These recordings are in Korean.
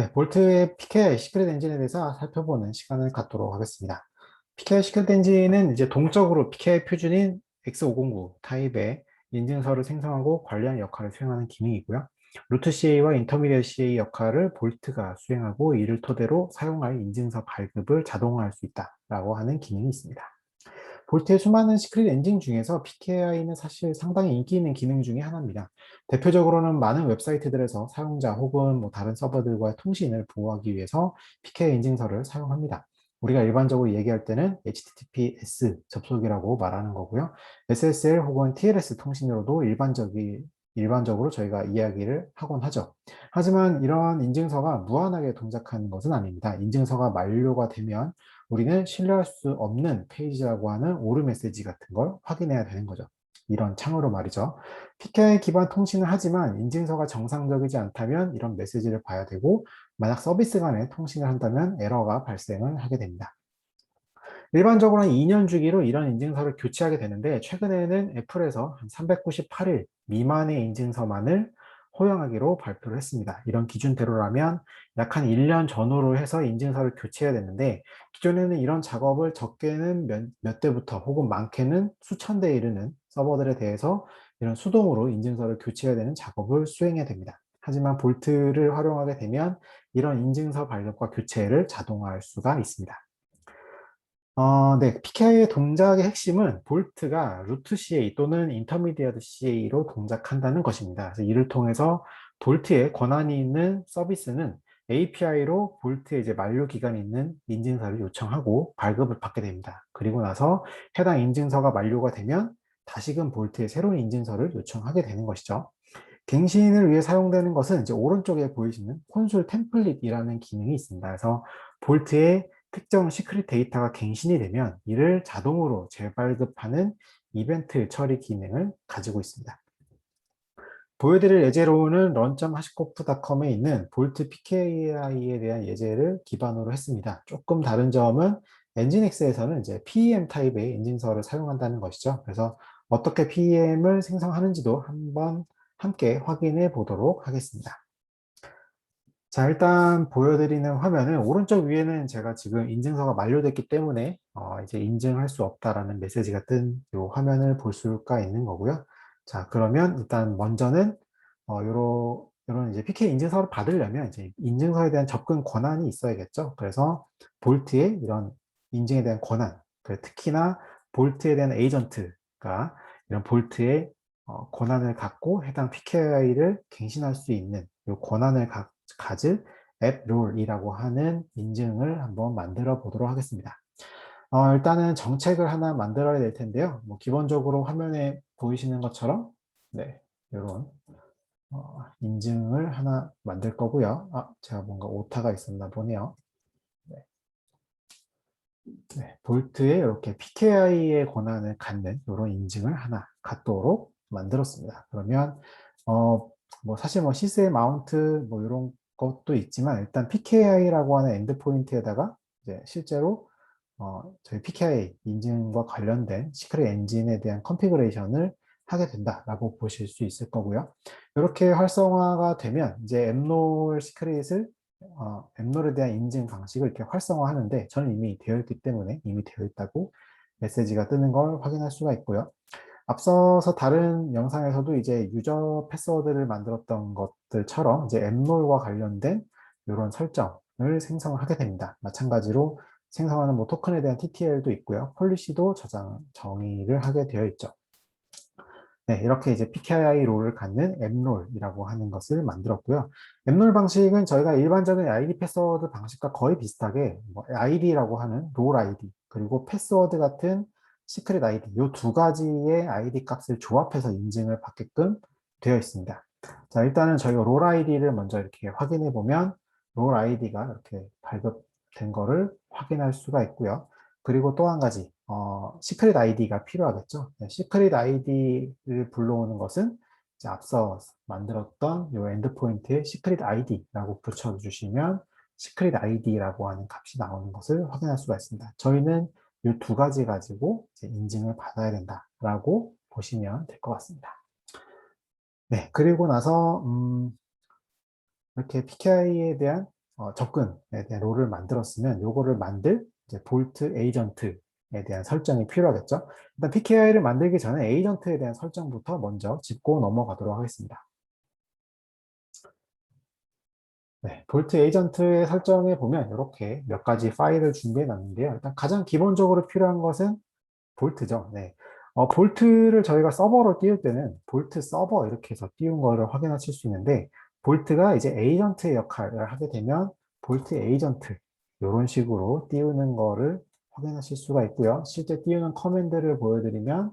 네, 볼트의 PKI 시크릿 엔진에 대해서 살펴보는 시간을 갖도록 하겠습니다. PKI 시크릿 엔진은 이제 동적으로 PKI 표준인 X509 타입의 인증서를 생성하고 관리하는 역할을 수행하는 기능이고요. 루트 CA와 인터미디엇 CA 역할을 볼트가 수행하고 이를 토대로 사용할 인증서 발급을 자동화할 수 있다라고 하는 기능이 있습니다. 볼트의 수많은 시크릿 엔진 중에서 PKI는 사실 상당히 인기 있는 기능 중에 하나입니다. 대표적으로는 많은 웹사이트들에서 사용자 혹은 뭐 다른 서버들과의 통신을 보호하기 위해서 PKI 인증서를 사용합니다. 우리가 일반적으로 얘기할 때는 HTTPS 접속이라고 말하는 거고요. SSL 혹은 TLS 통신으로도 일반적으로 저희가 이야기를 하곤 하죠. 하지만 이러한 인증서가 무한하게 동작하는 것은 아닙니다. 인증서가 만료가 되면 우리는 신뢰할 수 없는 페이지라고 하는 오류 메시지 같은 걸 확인해야 되는 거죠. 이런 창으로 말이죠. PKI 기반 통신을 하지만 인증서가 정상적이지 않다면 이런 메시지를 봐야 되고, 만약 서비스 간에 통신을 한다면 에러가 발생을 하게 됩니다. 일반적으로는 2년 주기로 이런 인증서를 교체하게 되는데, 최근에는 애플에서 한 398일 미만의 인증서만을 허용하기로 발표를 했습니다. 이런 기준대로라면 약 한 1년 전후로 해서 인증서를 교체해야 되는데, 기존에는 이런 작업을 적게는 몇 대부터 혹은 많게는 수천 대에 이르는 서버들에 대해서 이런 수동으로 인증서를 교체해야 되는 작업을 수행해야 됩니다. 하지만 볼트를 활용하게 되면 이런 인증서 발급과 교체를 자동화할 수가 있습니다. 네, PKI의 동작의 핵심은 볼트가 루트 CA 또는 인터미디어트 CA로 동작한다는 것입니다. 그래서 이를 통해서 볼트에 권한이 있는 서비스는 API로 볼트에 이제 만료 기간이 있는 인증서를 요청하고 발급을 받게 됩니다. 그리고 나서 해당 인증서가 만료가 되면 다시금 볼트에 새로운 인증서를 요청하게 되는 것이죠. 갱신을 위해 사용되는 것은 이제 오른쪽에 보이시는 콘솔 템플릿이라는 기능이 있습니다. 그래서 볼트에 특정 시크릿 데이터가 갱신이 되면 이를 자동으로 재발급하는 이벤트 처리 기능을 가지고 있습니다. 보여드릴 예제로는 run.hashicorp.com에 있는 볼트 PKI에 대한 예제를 기반으로 했습니다. 조금 다른 점은 엔진엑스에서는 이제 PEM 타입의 인증서를 사용한다는 것이죠. 그래서 어떻게 PEM을 생성하는지도 한번 함께 확인해 보도록 하겠습니다. 자, 일단 보여드리는 화면은 오른쪽 위에는 제가 지금 인증서가 만료됐기 때문에 이제 인증할 수 없다라는 메시지가 뜬 이 화면을 볼 수가 있는 거고요. 자, 그러면 일단 먼저는 요런 이제 PK 인증서를 받으려면 이제 인증서에 대한 접근 권한이 있어야겠죠. 그래서 볼트의 이런 인증에 대한 권한, 특히나 볼트에 대한 에이전트가 이런 볼트의 권한을 갖고 해당 PKI를 갱신할 수 있는 이 권한을 가질 앱 롤이라고 하는 인증을 한번 만들어 보도록 하겠습니다. 일단은 정책을 하나 만들어야 될 텐데요. 뭐 기본적으로 화면에 보이시는 것처럼 네, 이런 인증을 하나 만들 거고요. 제가 뭔가 오타가 있었나 보네요. 네, 네, 볼트에 이렇게 PKI의 권한을 갖는 이런 인증을 하나 갖도록 만들었습니다. 그러면 뭐 사실 뭐 시스의 마운트 뭐 이런 것도 있지만 일단 PKI라고 하는 엔드포인트에다가 이제 실제로 저희 PKI 인증과 관련된 시크릿 엔진에 대한 컨피그레이션을 하게 된다라고 보실 수 있을 거고요. 이렇게 활성화가 되면 이제 앱롤 시크릿을 앱롤에 대한 인증 방식을 이렇게 활성화하는데 저는 이미 되어 있기 때문에 이미 되어 있다고 메시지가 뜨는 걸 확인할 수가 있고요. 앞서서 다른 영상에서도 이제 유저 패스워드를 만들었던 것들처럼 이제 앱롤과 관련된 이런 설정을 생성하게 됩니다. 마찬가지로 생성하는 뭐 토큰에 대한 TTL도 있고요. 폴리시도 정의를 하게 되어 있죠. 네, 이렇게 이제 PKI 롤을 갖는 앱롤이라고 하는 것을 만들었고요. 앱롤 방식은 저희가 일반적인 아이디 패스워드 방식과 거의 비슷하게 뭐 아이디라고 하는 롤 아이디 그리고 패스워드 같은 시크릿 아이디 이 두 가지의 아이디 값을 조합해서 인증을 받게끔 되어 있습니다. 자, 일단은 저희가 롤 아이디를 먼저 이렇게 확인해 보면 롤 아이디가 이렇게 발급된 거를 확인할 수가 있고요. 그리고 또 한 가지 시크릿 아이디가 필요하겠죠. 네, 시크릿 아이디를 불러오는 것은 이제 앞서 만들었던 이 엔드포인트에 시크릿 아이디라고 붙여주시면 시크릿 아이디라고 하는 값이 나오는 것을 확인할 수가 있습니다. 저희는 이 두 가지 가지고 이제 인증을 받아야 된다라고 보시면 될 것 같습니다. 네, 그리고 나서 이렇게 PKI에 대한 접근에 대한 롤을 만들었으면 요거를 만들 이제 볼트 에이전트에 대한 설정이 필요하겠죠. 일단 PKI를 만들기 전에 에이전트에 대한 설정부터 먼저 짚고 넘어가도록 하겠습니다. 네, 볼트 에이전트의 설정에 보면 이렇게 몇 가지 파일을 준비해 놨는데요. 일단 가장 기본적으로 필요한 것은 볼트죠. 네. 볼트를 저희가 서버로 띄울 때는 볼트 서버 이렇게 해서 띄운 거를 확인하실 수 있는데, 볼트가 이제 에이전트의 역할을 하게 되면 볼트 에이전트 이런 식으로 띄우는 거를 확인하실 수가 있고요. 실제 띄우는 커맨드를 보여드리면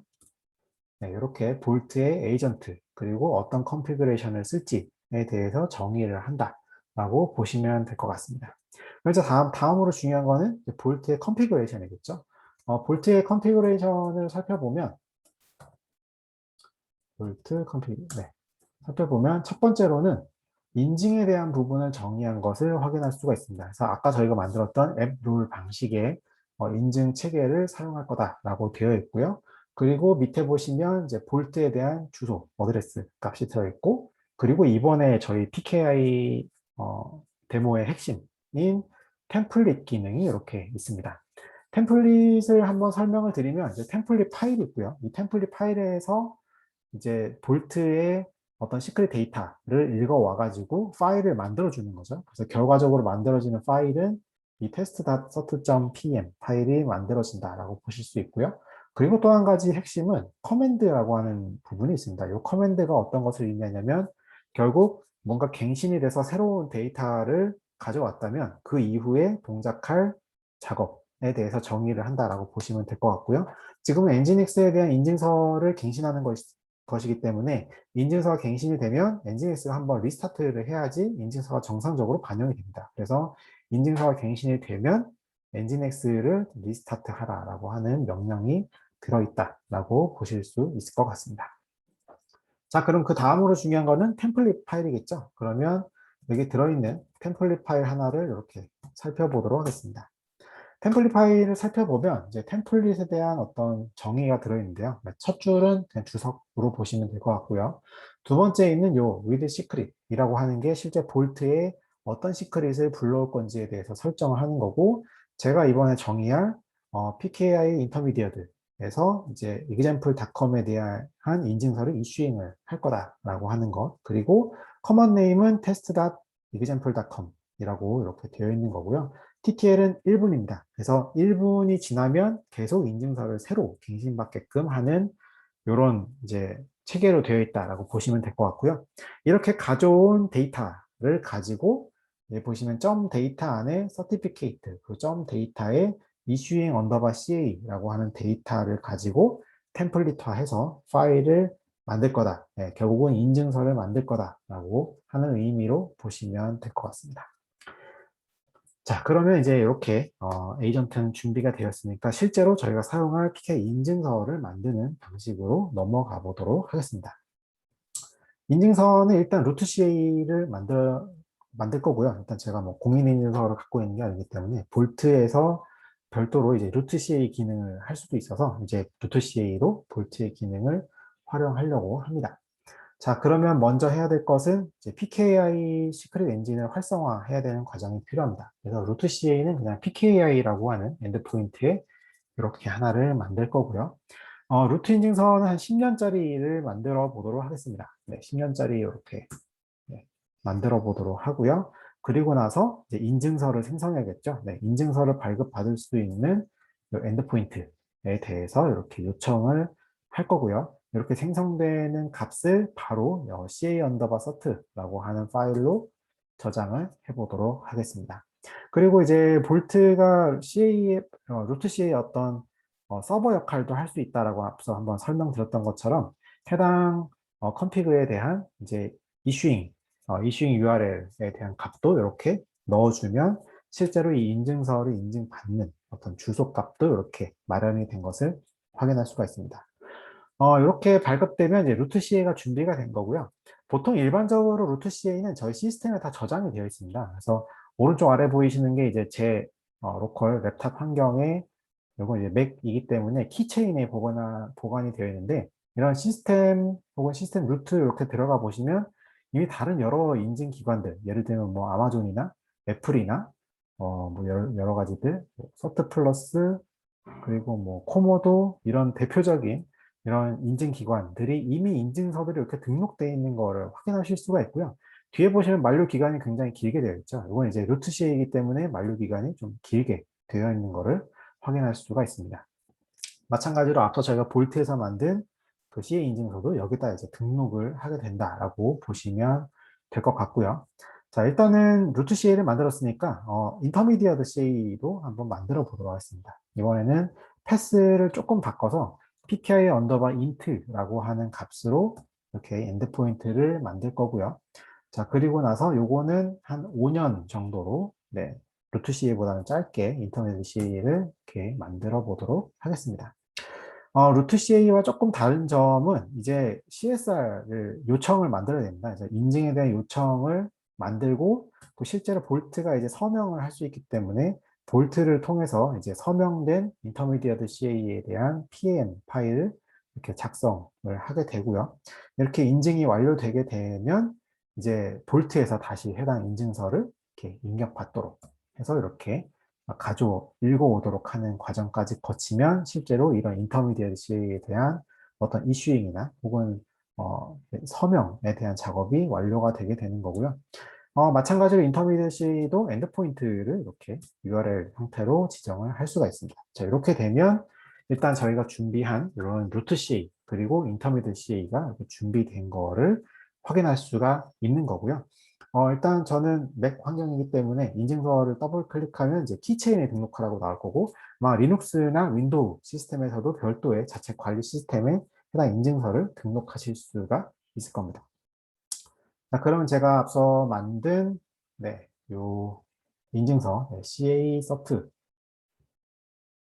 네, 이렇게 볼트의 에이전트 그리고 어떤 컨피그레이션을 쓸지에 대해서 정의를 한다라고 보시면 될 것 같습니다. 그래서 다음으로 중요한 거는 볼트의 컨피그레이션이겠죠. 볼트의 컨피그레이션을 살펴보면 볼트 컨피 네, 살펴보면 첫 번째로는 인증에 대한 부분을 정의한 것을 확인할 수가 있습니다. 그래서 아까 저희가 만들었던 앱 룰 방식의 인증 체계를 사용할 거다라고 되어 있고요. 그리고 밑에 보시면 이제 볼트에 대한 주소, 어드레스 값이 되어 있고, 그리고 이번에 저희 PKI 데모의 핵심인 템플릿 기능이 이렇게 있습니다. 템플릿을 한번 설명을 드리면 이제 템플릿 파일이 있고요. 이 템플릿 파일에서 이제 볼트의 어떤 시크릿 데이터를 읽어와가지고 파일을 만들어주는 거죠. 그래서 결과적으로 만들어지는 파일은 이 test.sort.pm 파일이 만들어진다라고 보실 수 있고요. 그리고 또 한 가지 핵심은 커맨드라고 하는 부분이 있습니다. 이 커맨드가 어떤 것을 의미하냐면 결국 뭔가 갱신이 돼서 새로운 데이터를 가져왔다면 그 이후에 동작할 작업에 대해서 정의를 한다라고 보시면 될 것 같고요. 지금은 엔진엑스에 대한 인증서를 갱신하는 것이기 때문에 인증서가 갱신이 되면 엔진엑스가 한번 리스타트를 해야지 인증서가 정상적으로 반영이 됩니다. 그래서 인증서가 갱신이 되면 엔진엑스를 리스타트 하라라고 하는 명령이 들어있다라고 보실 수 있을 것 같습니다. 자, 그럼 그 다음으로 중요한 거는 템플릿 파일이겠죠. 그러면 여기 들어있는 템플릿 파일 하나를 이렇게 살펴보도록 하겠습니다. 템플릿 파일을 살펴보면 이제 템플릿에 대한 어떤 정의가 들어있는데요. 첫 줄은 그냥 주석으로 보시면 될 것 같고요. 두 번째 있는 요 with secret이라고 하는 게 실제 볼트에 어떤 시크릿을 불러올 건지에 대해서 설정을 하는 거고, 제가 이번에 정의할 PKI 인터미디어드에서 이제 example.com에 대한 인증서를 이슈잉을 할 거다라고 하는 것, 그리고 커먼 네임은 test.example.com 이라고 이렇게 되어 있는 거고요. TTL은 1분입니다. 그래서 1분이 지나면 계속 인증서를 새로 갱신받게끔 하는 이런 이제 체계로 되어 있다라고 보시면 될 것 같고요. 이렇게 가져온 데이터를 가지고 보시면 점 데이터 안에 certificate, 그 점 데이터에 issuing underbar CA라고 하는 데이터를 가지고 템플릿화해서 파일을 만들 거다. 네, 결국은 인증서를 만들 거다라고 하는 의미로 보시면 될 것 같습니다. 자, 그러면 이제 이렇게 에이전트는 준비가 되었으니까 실제로 저희가 사용할 PK 인증서를 만드는 방식으로 넘어가 보도록 하겠습니다. 인증서는 일단 루트 CA를 만들 거고요. 일단 제가 뭐 공인 인증서를 갖고 있는 게 아니기 때문에 볼트에서 별도로 이제 루트 CA 기능을 할 수도 있어서 이제 루트 CA로 볼트의 기능을 활용하려고 합니다. 자, 그러면 먼저 해야 될 것은 이제 PKI 시크릿 엔진을 활성화해야 되는 과정이 필요합니다. 그래서 루트 CA는 그냥 PKI라고 하는 엔드포인트에 이렇게 하나를 만들 거고요. 루트 인증서는 한 10년짜리를 만들어 보도록 하겠습니다. 네, 10년짜리 이렇게 만들어 보도록 하고요. 그리고 나서 이제 인증서를 생성해야겠죠. 네, 인증서를 발급받을 수 있는 엔드포인트에 대해서 이렇게 요청을 할 거고요. 이렇게 생성되는 값을 바로 CA 언더바 서트라고 하는 파일로 저장을 해보도록 하겠습니다. 그리고 이제 볼트가 CA의 루트 CA의 어떤 서버 역할도 할 수 있다라고 앞서 한번 설명드렸던 것처럼 해당 컨피그에 대한 이제 이슈잉 이슈잉 URL에 대한 값도 이렇게 넣어주면 실제로 이 인증서를 인증받는 어떤 주소 값도 이렇게 마련이 된 것을 확인할 수가 있습니다. 이렇게 발급되면 이제 루트 CA가 준비가 된 거고요. 보통 일반적으로 루트 CA는 저희 시스템에 다 저장이 되어 있습니다. 그래서 오른쪽 아래 보이시는 게 이제 제 로컬 랩탑 환경에 이건 이제 맥이기 때문에 키체인에 보관이 되어 있는데 이런 시스템 혹은 시스템 루트 이렇게 들어가 보시면 이미 다른 여러 인증 기관들, 예를 들면 뭐 아마존이나 애플이나 뭐 여러 가지들, 서트 플러스, 그리고 뭐 코모도 이런 대표적인 이런 인증 기관들이 이미 인증서들이 이렇게 등록되어 있는 거를 확인하실 수가 있고요. 뒤에 보시면 만료 기간이 굉장히 길게 되어 있죠. 이건 이제 루트 CA이기 때문에 만료 기간이 좀 길게 되어 있는 거를 확인할 수가 있습니다. 마찬가지로 앞서 저희가 볼트에서 만든 그 CA 인증서도 여기다 이제 등록을 하게 된다라고 보시면 될 것 같고요. 자, 일단은 루트 CA를 만들었으니까 인터미디어트 CA도 한번 만들어 보도록 하겠습니다. 이번에는 패스를 조금 바꿔서 pki 언더바 int라고 하는 값으로 이렇게 엔드포인트를 만들 거고요. 자, 그리고 나서 요거는 한 5년 정도로 루트 CA보다는 짧게 인터미디어트 CA를 이렇게 만들어 보도록 하겠습니다. 루트 CA와 조금 다른 점은 이제 CSR을 요청을 만들어야 됩니다. 이제 인증에 대한 요청을 만들고 또 실제로 볼트가 이제 서명을 할 수 있기 때문에 볼트를 통해서 이제 서명된 인터미디어트 CA에 대한 PAM 파일을 이렇게 작성을 하게 되고요. 이렇게 인증이 완료되게 되면 이제 볼트에서 다시 해당 인증서를 이렇게 입력받도록 해서 이렇게 가져 읽어오도록 하는 과정까지 거치면 실제로 이런 인터미디어트 CA에 대한 어떤 이슈잉이나 혹은 서명에 대한 작업이 완료가 되게 되는 거고요. 마찬가지로 인터미디어트 CA도 엔드포인트를 이렇게 URL 형태로 지정을 할 수가 있습니다. 자, 이렇게 되면 일단 저희가 준비한 이런 루트 CA 그리고 인터미디어트 CA가 준비된 거를 확인할 수가 있는 거고요. 일단 저는 맥 환경이기 때문에 인증서를 더블 클릭하면 이제 키체인에 등록하라고 나올 거고, 아마 리눅스나 윈도우 시스템에서도 별도의 자체 관리 시스템에 해당 인증서를 등록하실 수가 있을 겁니다. 자, 그러면 제가 앞서 만든 요 인증서 CA 서트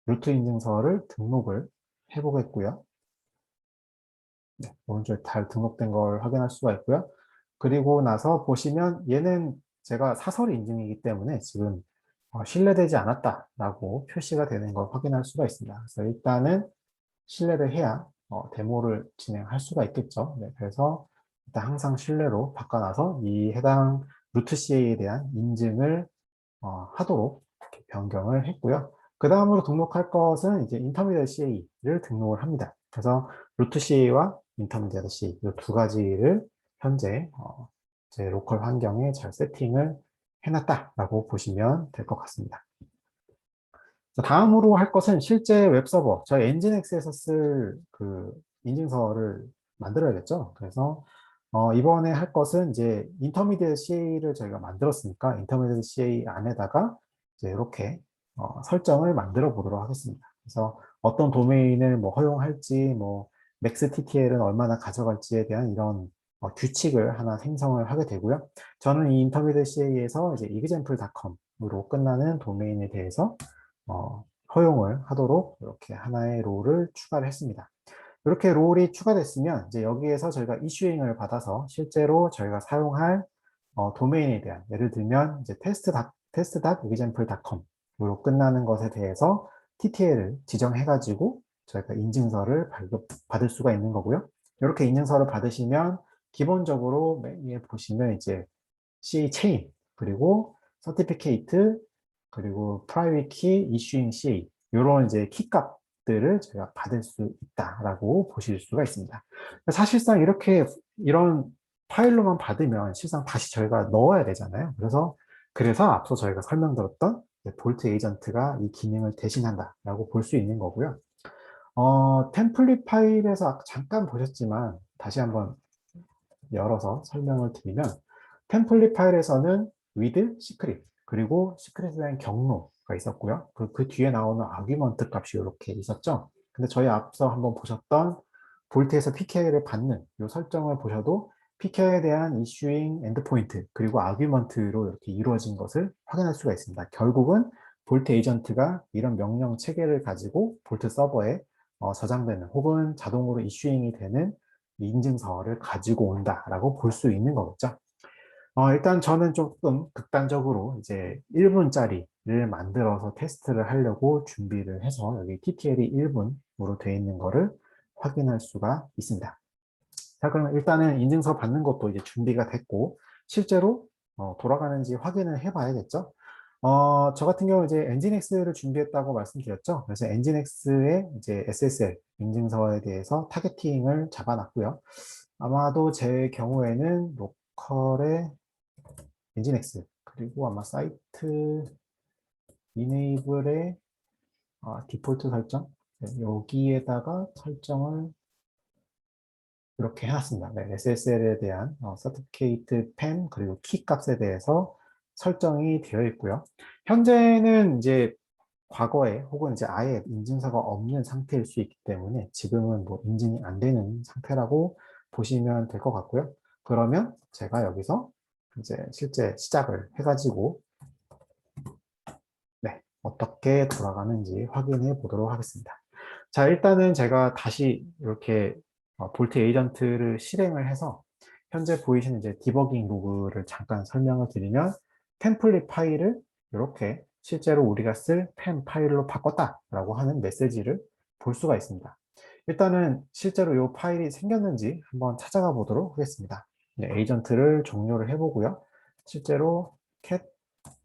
루트 인증서를 등록을 해보겠고요. 오른쪽에 잘 등록된 걸 확인할 수가 있고요. 그리고 나서 보시면 얘는 제가 사설 인증이기 때문에 지금 신뢰되지 않았다라고 표시가 되는 걸 확인할 수가 있습니다. 그래서 일단은 신뢰를 해야 데모를 진행할 수가 있겠죠. 그래서 일단 항상 신뢰로 바꿔놔서 이 해당 루트 CA에 대한 인증을 하도록 이렇게 변경을 했고요. 그 다음으로 등록할 것은 이제 인터미디어트 CA를 등록을 합니다. 그래서 루트 CA와 인터미디어트 CA 이 두 가지를 현재 제 로컬 환경에 잘 세팅을 해놨다라고 보시면 될 것 같습니다. 다음으로 할 것은 실제 웹서버, 저희 엔진엑스에서 쓸 그 인증서를 만들어야겠죠. 그래서 이번에 할 것은 이제 인터미디어트 CA를 저희가 만들었으니까 인터미디어트 CA 안에다가 이제 이렇게 설정을 만들어 보도록 하겠습니다. 그래서 어떤 도메인을 뭐 허용할지, 뭐 맥스 TTL은 얼마나 가져갈지에 대한 이런 규칙을 하나 생성을 하게 되고요. 저는 이 인터미디어트 CA에서 이제 example.com으로 끝나는 도메인에 대해서 허용을 하도록 이렇게 하나의 롤을 추가를 했습니다. 이렇게 롤이 추가됐으면 이제 여기에서 저희가 이슈잉을 받아서 실제로 저희가 사용할 도메인에 대한 예를 들면 이제 test.example.com으로 끝나는 것에 대해서 TTL을 지정해 가지고 저희가 인증서를 받을 수가 있는 거고요. 이렇게 인증서를 받으시면 기본적으로 맨 위에 보시면 이제 CA 체인 그리고 서티피케이트 그리고 프라이빗 키, 이슈잉 CA 이런 이제 키 값들을 제가 받을 수 있다라고 보실 수가 있습니다. 사실상 이렇게 이런 파일로만 받으면 실상 다시 저희가 넣어야 되잖아요. 그래서 앞서 저희가 설명드렸던 볼트 에이전트가 이 기능을 대신한다라고 볼 수 있는 거고요. 템플릿 파일에서 아까 잠깐 보셨지만 다시 한번 열어서 설명을 드리면 템플릿 파일에서는 with, secret 그리고 시크릿에 대한 경로가 있었고요. 그 뒤에 나오는 아규먼트 값이 이렇게 있었죠. 근데 저희 앞서 한번 보셨던 볼트에서 PK를 받는 이 설정을 보셔도 PK에 대한 이슈잉 엔드포인트 그리고 아규먼트로 이렇게 이루어진 것을 확인할 수가 있습니다. 결국은 볼트 에이전트가 이런 명령 체계를 가지고 볼트 서버에 저장되는 혹은 자동으로 이슈잉이 되는 인증서를 가지고 온다라고 볼 수 있는 거겠죠. 일단 저는 조금 극단적으로 이제 1분짜리를 만들어서 테스트를 하려고 준비를 해서 여기 TTL이 1분으로 되어 있는 거를 확인할 수가 있습니다. 자, 그러면 일단은 인증서 받는 것도 이제 준비가 됐고, 실제로 돌아가는지 확인을 해봐야겠죠. 저 같은 경우 이제 엔진엑스를 준비했다고 말씀드렸죠. 그래서 엔진엑스의 이제 SSL 인증서에 대해서 타겟팅을 잡아놨고요. 아마도 제 경우에는 로컬의 엔진엑스 그리고 아마 사이트 이네이블의 디폴트 설정 여기에다가 설정을 이렇게 해놨습니다. 네, SSL에 대한 서티피케이트 펜 그리고 키 값에 대해서 설정이 되어 있고요. 현재는 이제 과거에 혹은 이제 아예 인증서가 없는 상태일 수 있기 때문에 지금은 뭐 인증이 안 되는 상태라고 보시면 될 것 같고요. 그러면 제가 여기서 이제 실제 시작을 해가지고 네, 어떻게 돌아가는지 확인해 보도록 하겠습니다. 자, 일단은 제가 다시 이렇게 볼트 에이전트를 실행을 해서 현재 보이시는 이제 디버깅 로그를 잠깐 설명을 드리면 템플릿 파일을 이렇게 실제로 우리가 쓸 템 파일로 바꿨다라고 하는 메시지를 볼 수가 있습니다. 일단은 실제로 이 파일이 생겼는지 한번 찾아가 보도록 하겠습니다. 네, 에이전트를 종료를 해보고요. 실제로 cat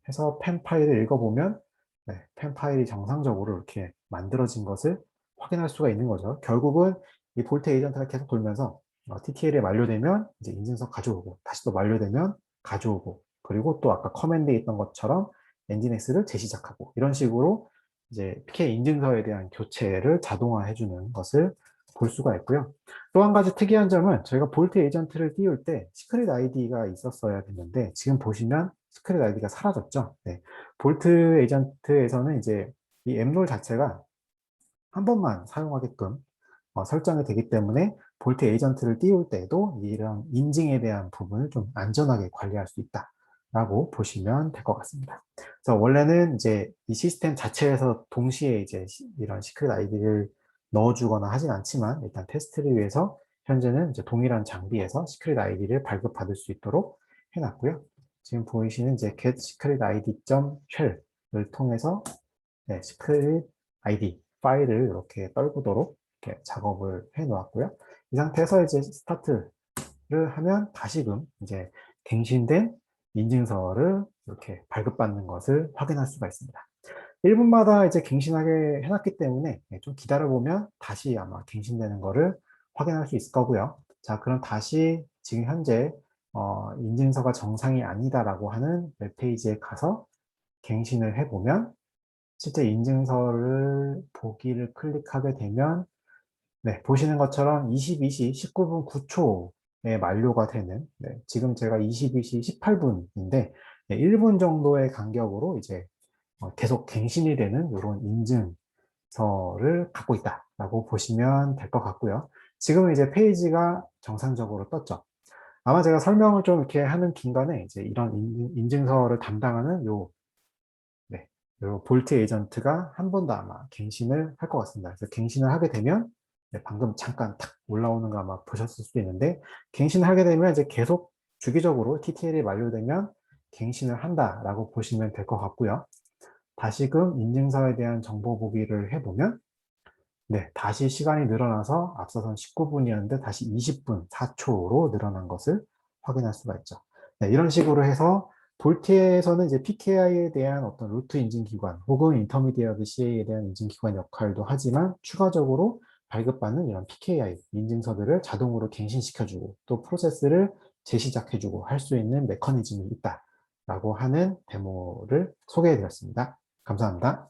해서 펜 파일을 읽어보면 네, 펜 파일이 정상적으로 이렇게 만들어진 것을 확인할 수가 있는 거죠. 결국은 이 볼트 에이전트가 계속 돌면서 TTL이 만료되면 이제 인증서 가져오고 다시 또 만료되면 가져오고 그리고 또 아까 커맨드에 있던 것처럼 엔진엑스를 재시작하고 이런 식으로 이제 PK 인증서에 대한 교체를 자동화해주는 것을 볼 수가 있고요. 또 한 가지 특이한 점은 저희가 볼트 에이전트를 띄울 때 시크릿 아이디가 있었어야 됐는데 지금 보시면 시크릿 아이디가 사라졌죠. 네. 볼트 에이전트에서는 이제 이 앱롤 자체가 한 번만 사용하게끔 설정이 되기 때문에 볼트 에이전트를 띄울 때도 이런 인증에 대한 부분을 좀 안전하게 관리할 수 있다라고 보시면 될 것 같습니다. 그래서 원래는 이제 이 시스템 자체에서 동시에 이제 이런 시크릿 아이디를 넣어주거나 하진 않지만 일단 테스트를 위해서 현재는 이제 동일한 장비에서 시크릿 아이디를 발급받을 수 있도록 해놨고요. 지금 보이시는 이제 get secret id.shell을 통해서 네, 시크릿 아이디 파일을 이렇게 떨구도록 이렇게 작업을 해 놓았고요. 이 상태에서 이제 스타트를 하면 다시금 이제 갱신된 인증서를 이렇게 발급받는 것을 확인할 수가 있습니다. 1분마다 이제 갱신하게 해놨기 때문에 좀 기다려보면 다시 아마 갱신되는 거를 확인할 수 있을 거고요. 자, 그럼 다시 지금 현재 인증서가 정상이 아니다라고 하는 웹페이지에 가서 갱신을 해보면 실제 인증서를 보기를 클릭하게 되면 네, 보시는 것처럼 22시 19분 9초에 만료가 되는 지금 제가 22시 18분인데 1분 정도의 간격으로 이제 계속 갱신이 되는 이런 인증서를 갖고 있다라고 보시면 될 것 같고요. 지금은 이제 페이지가 정상적으로 떴죠. 아마 제가 설명을 좀 이렇게 하는 중간에 이제 이런 인증서를 담당하는 네, 요 볼트 에이전트가 한 번 더 아마 갱신을 할 것 같습니다. 그래서 갱신을 하게 되면 네, 방금 잠깐 탁 올라오는 거 아마 보셨을 수도 있는데 갱신을 하게 되면 이제 계속 주기적으로 TTL이 만료되면 갱신을 한다라고 보시면 될 것 같고요. 다시금 인증서에 대한 정보 보기를 해보면 네, 다시 시간이 늘어나서 앞서선 19분이었는데 다시 20분 4초로 늘어난 것을 확인할 수가 있죠. 네, 이런 식으로 해서 볼트에서는 이제 PKI에 대한 어떤 루트 인증 기관 혹은 인터미디어트 CA에 대한 인증 기관 역할도 하지만 추가적으로 발급받는 이런 PKI 인증서들을 자동으로 갱신시켜주고 또 프로세스를 재시작해주고 할 수 있는 메커니즘이 있다라고 하는 데모를 소개해 드렸습니다. 감사합니다.